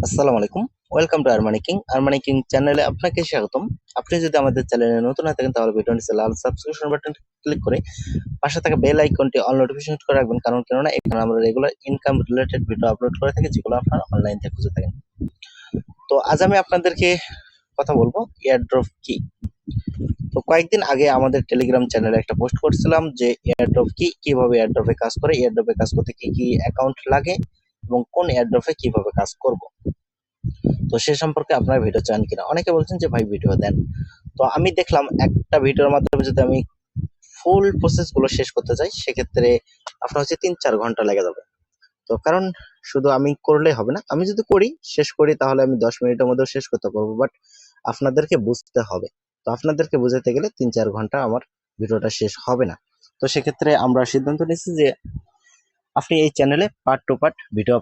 আসসালামু আলাইকুম। Welcome to Armani king. Armani king চ্যানেলে আপনাকে স্বাগতম। আপনি যদি আমাদের চ্যানেলে নতুন হয়ে থাকেন তাহলে ভিডিওর নিচে লাল সাবস্ক্রিপশন বাটন ক্লিক করে পাশে থাকা বেল আইকনটি অল নোটিফিকেশন করে রাখবেন, কারণ কেননা এখানে আমরা regular income related video upload করে থাকি, যেগুলো আপনারা অনলাইন থেকে খুঁজে থাকেন। তো আজ আমি আপনাদেরকে কথা বলবো এয়ারড্রপ কি। তো কয়েকদিন আগে আমাদের টেলিগ্রাম চ্যানেলে একটা পোস্ট করছিলাম যে এয়ারড্রপ কি, কিভাবে এয়ারড্রপে কাজ করে, এয়ারড্রপে কাজ করতে কি কি অ্যাকাউন্ট লাগে এবং কোন এয়ারড্রপে কিভাবে কাজ করব। তো সে সম্পর্কে আপনারা ভিডিও চান কিনা, অনেকে বলছেন যে ভাই ভিডিও দেন। তো আমি দেখলাম একটা ভিডিওর মাধ্যমে যদি আমি ফুল প্রসেস গুলো শেষ করতে চাই, সেক্ষেত্রে আপনার হচ্ছে 3-4 ঘন্টা লেগে যাবে। তো কারণ শুধু আমি করলেই হবে না, আমি যদি শেষ করি তাহলে আমি 10 মিনিটের মধ্যে শেষ করতে পারবো, বাট আপনাদেরকে বুঝতে হবে। তো আপনাদেরকে বোঝাতে গেলে 3-4 ঘন্টা আমার ভিডিওটা শেষ হবে না। তো সেক্ষেত্রে আমরা সিদ্ধান্ত নিচ্ছি যে আপনি এই চ্যানেলে পার্ট টু পার্ট ভিডিও